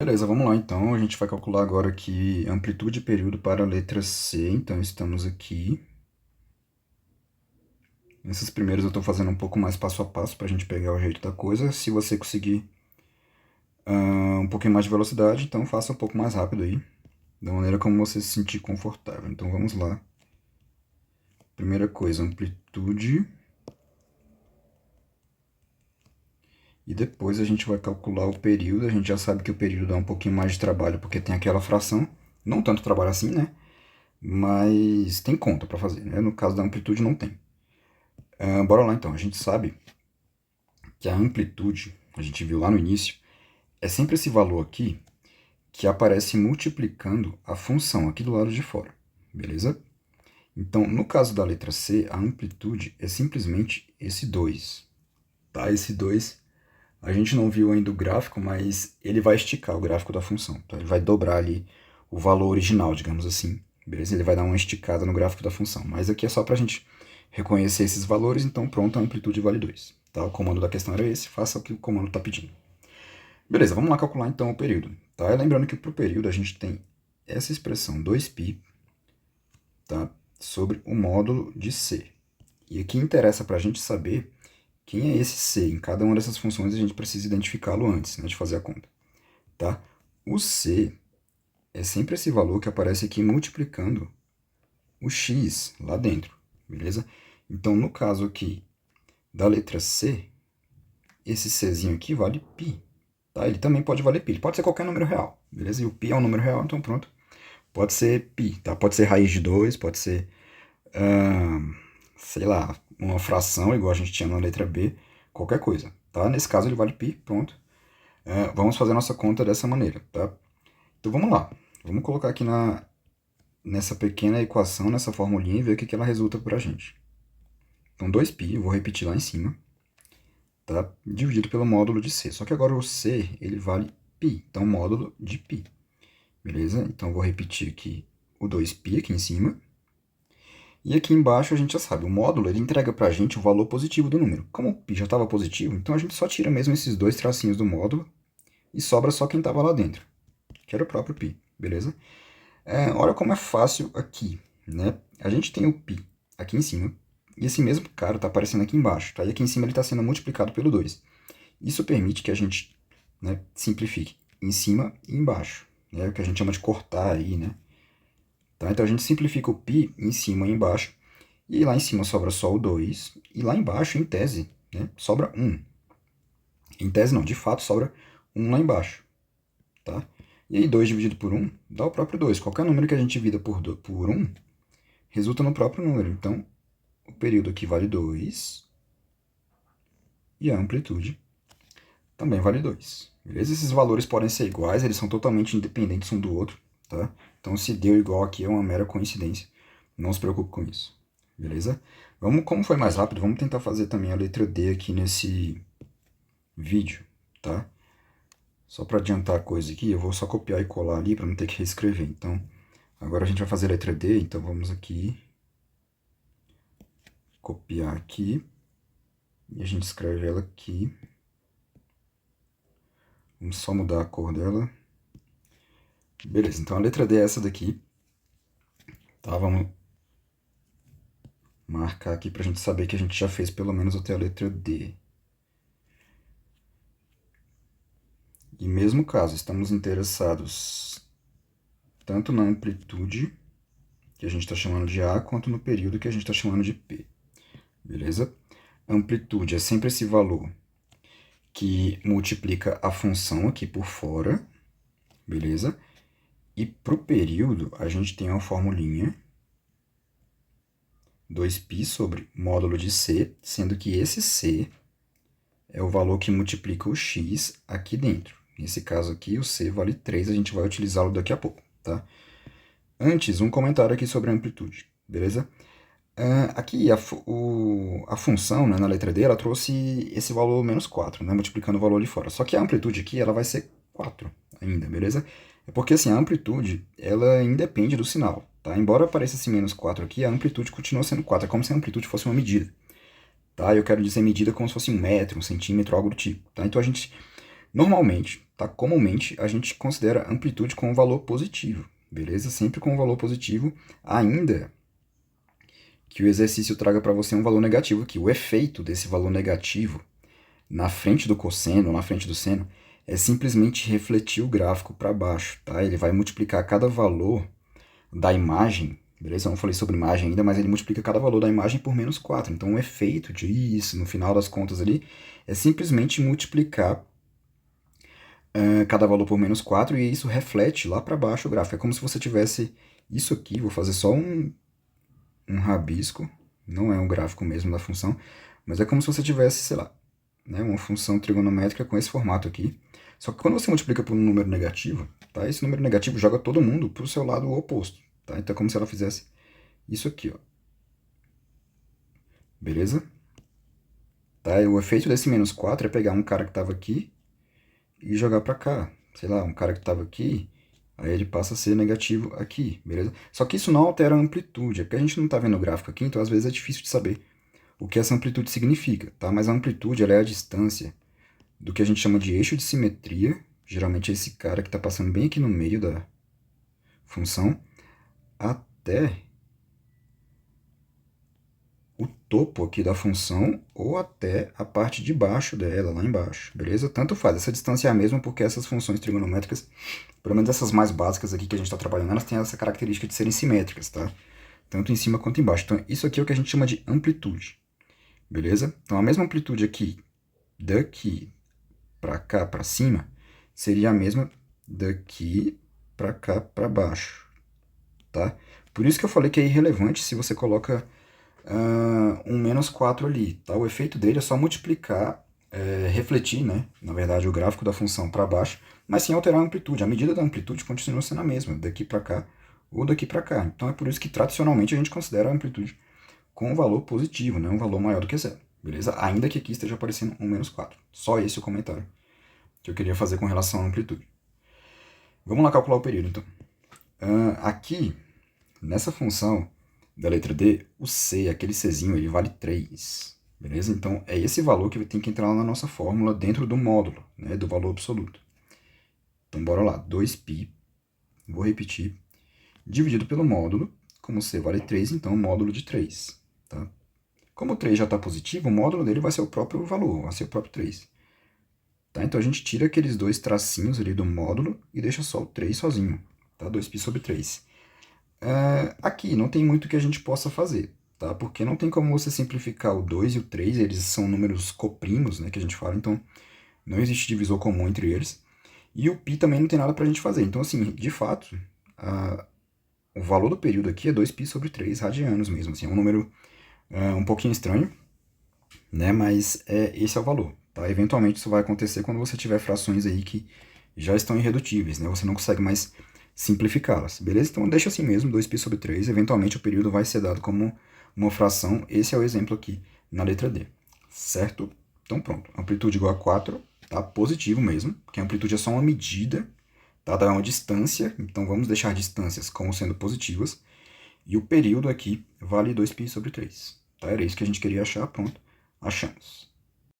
Beleza, vamos lá então. A gente vai calcular agora aqui amplitude e período para a letra C. Então estamos aqui. Esses primeiros eu estou fazendo um pouco mais passo a passo para a gente pegar o jeito da coisa. Se você conseguir um pouquinho mais de velocidade, então faça um pouco mais rápido aí, da maneira como você se sentir confortável. Então vamos lá. Primeira coisa, amplitude. E depois a gente vai calcular o período. A gente já sabe que o período dá um pouquinho mais de trabalho porque tem aquela fração. Não tanto trabalho assim, né? Mas tem conta para fazer, né? No caso da amplitude não tem. Bora lá então. A gente sabe que a amplitude, a gente viu lá no início, é sempre esse valor aqui que aparece multiplicando a função aqui do lado de fora, beleza? Então, no caso da letra C, a amplitude é simplesmente esse 2, tá? Esse 2, a gente não viu ainda o gráfico, mas ele vai esticar o gráfico da função, tá? Ele vai dobrar ali o valor original, digamos assim, beleza? Ele vai dar uma esticada no gráfico da função, mas aqui é só para a gente reconhecer esses valores, então pronto, a amplitude vale 2. Tá? O comando da questão era esse, faça o que o comando está pedindo. Beleza, vamos lá calcular então o período. Tá? E lembrando que para o período a gente tem essa expressão 2π, tá? Sobre o módulo de C. E aqui interessa para a gente saber quem é esse C. Em cada uma dessas funções a gente precisa identificá-lo antes, né, de fazer a conta. Tá? O C é sempre esse valor que aparece aqui multiplicando o x lá dentro, beleza? Então, no caso aqui da letra C, esse Czinho aqui vale π, tá? Ele também pode valer π, ele pode ser qualquer número real, beleza? E o π é um número real, então pronto. Pode ser π, tá? Pode ser raiz de 2, pode ser, sei lá, uma fração, igual a gente tinha na letra B, qualquer coisa, tá? Nesse caso ele vale π, pronto. Vamos fazer a nossa conta dessa maneira, tá? Então vamos lá. Vamos colocar aqui nessa pequena equação, nessa formulinha, e ver o que ela resulta para a gente. Então 2π, eu vou repetir lá em cima, tá? Dividido pelo módulo de C. Só que agora o C, ele vale π, então módulo de π. Beleza? Então eu vou repetir aqui o 2π aqui em cima. E aqui embaixo a gente já sabe, o módulo ele entrega para a gente o valor positivo do número. Como o π já estava positivo, então a gente só tira mesmo esses dois tracinhos do módulo e sobra só quem estava lá dentro, que era o próprio π, beleza? Olha como é fácil aqui, né? A gente tem o π aqui em cima, e esse mesmo cara está aparecendo aqui embaixo, tá? E aqui em cima ele está sendo multiplicado pelo 2. Isso permite que a gente, né, simplifique em cima e embaixo, né? O que a gente chama de cortar aí, né? Tá? Então a gente simplifica o π em cima e embaixo, e lá em cima sobra só o 2, e lá embaixo, em tese, né, sobra 1. Em tese não, de fato sobra 1 lá embaixo, tá? E aí 2 dividido por 1 dá o próprio 2. Qualquer número que a gente divida por 1 resulta no próprio número. Então, o período aqui vale 2 e a amplitude também vale 2. Beleza? Esses valores podem ser iguais, eles são totalmente independentes um do outro, tá? Então, se deu igual aqui é uma mera coincidência. Não se preocupe com isso. Beleza? Como foi mais rápido, vamos tentar fazer também a letra D aqui nesse vídeo, tá? Só para adiantar a coisa aqui, eu vou só copiar e colar ali para não ter que reescrever. Então, agora a gente vai fazer a letra D, então vamos aqui, copiar aqui, e a gente escreve ela aqui. Vamos só mudar a cor dela. Beleza, então a letra D é essa daqui. Tá, vamos marcar aqui para a gente saber que a gente já fez pelo menos até a letra D. E mesmo caso, estamos interessados tanto na amplitude, que a gente está chamando de A, quanto no período, que a gente está chamando de P. Beleza? Amplitude é sempre esse valor que multiplica a função aqui por fora, beleza? E para o período, a gente tem uma formulinha 2π sobre módulo de C, sendo que esse C é o valor que multiplica o x aqui dentro. Nesse caso aqui, o C vale 3, a gente vai utilizá-lo daqui a pouco, tá? Antes, um comentário aqui sobre a amplitude, beleza? Aqui, a função, né, na letra D, ela trouxe esse valor menos 4, né, multiplicando o valor ali fora. Só que a amplitude aqui, ela vai ser 4 ainda, beleza? É porque, assim, a amplitude, ela independe do sinal, tá? Embora apareça esse menos 4 aqui, a amplitude continua sendo 4. É como se a amplitude fosse uma medida, tá? Eu quero dizer medida como se fosse um metro, um centímetro, algo do tipo, tá? Então, a gente, normalmente, tá? Comumente, a gente considera amplitude com um valor positivo, beleza? Sempre com um valor positivo, ainda que o exercício traga para você um valor negativo aqui. O efeito desse valor negativo na frente do cosseno, na frente do seno, é simplesmente refletir o gráfico para baixo, tá? Ele vai multiplicar cada valor da imagem, beleza? Eu não falei sobre imagem ainda, mas ele multiplica cada valor da imagem por menos 4. Então o efeito disso, no final das contas ali, é simplesmente multiplicar cada valor por menos 4 e isso reflete lá para baixo o gráfico. É como se você tivesse isso aqui, vou fazer só um rabisco, não é um gráfico mesmo da função, mas é como se você tivesse, sei lá, né, uma função trigonométrica com esse formato aqui. Só que quando você multiplica por um número negativo, tá, esse número negativo joga todo mundo para o seu lado oposto. Tá? Então é como se ela fizesse isso aqui. Ó. Beleza? Tá? E o efeito desse menos 4 é pegar um cara que estava aqui e jogar para cá. Sei lá, um cara que estava aqui, aí ele passa a ser negativo aqui, beleza? Só que isso não altera a amplitude, é porque a gente não está vendo o gráfico aqui, então às vezes é difícil de saber o que essa amplitude significa, tá? Mas a amplitude ela é a distância do que a gente chama de eixo de simetria, geralmente é esse cara que está passando bem aqui no meio da função, até o topo aqui da função ou até a parte de baixo dela, lá embaixo, beleza? Tanto faz, essa distância é a mesma porque essas funções trigonométricas, pelo menos essas mais básicas aqui que a gente está trabalhando, elas têm essa característica de serem simétricas, tá? Tanto em cima quanto embaixo. Então, isso aqui é o que a gente chama de amplitude, beleza? Então, a mesma amplitude aqui, daqui para cá, para cima, seria a mesma daqui para cá, para baixo, tá? Por isso que eu falei que é irrelevante se você coloca um menos 4 ali, tá? O efeito dele é só multiplicar, refletir, né? Na verdade, o gráfico da função para baixo, mas sem alterar a amplitude. A medida da amplitude continua sendo a mesma, daqui para cá ou daqui para cá. Então é por isso que tradicionalmente a gente considera a amplitude com um valor positivo, né? Um valor maior do que zero, beleza? Ainda que aqui esteja aparecendo um menos 4. Só esse é o comentário que eu queria fazer com relação à amplitude. Vamos lá calcular o período, então. Aqui, nessa função da letra D, o C, aquele Czinho, ele vale 3, beleza? Então, é esse valor que tem que entrar lá na nossa fórmula dentro do módulo, né, do valor absoluto. Então, bora lá, 2π, vou repetir, dividido pelo módulo, como C vale 3, então o módulo de 3, tá? Como o 3 já está positivo, o módulo dele vai ser o próprio valor, vai ser o próprio 3. Tá? Então, a gente tira aqueles dois tracinhos ali do módulo e deixa só o 3 sozinho, tá? 2π sobre 3. Aqui não tem muito que a gente possa fazer, tá? Porque não tem como você simplificar o 2 e o 3, eles são números coprimos, né, que a gente fala, então não existe divisor comum entre eles. E o π também não tem nada pra gente fazer. Então, assim, de fato, o valor do período aqui é 2π sobre 3 radianos mesmo. Assim, é um número um pouquinho estranho, né, mas esse é o valor. Tá? Eventualmente isso vai acontecer quando você tiver frações aí que já estão irredutíveis, né? Você não consegue mais simplificá-las, beleza? Então deixa assim mesmo, 2π sobre 3, eventualmente o período vai ser dado como uma fração, esse é o exemplo aqui na letra D, certo? Então pronto, amplitude igual a 4, tá? Positivo mesmo, porque a amplitude é só uma medida, tá? Dá uma distância, então vamos deixar distâncias como sendo positivas, e o período aqui vale 2π sobre 3, tá? Era isso que a gente queria achar, pronto, achamos.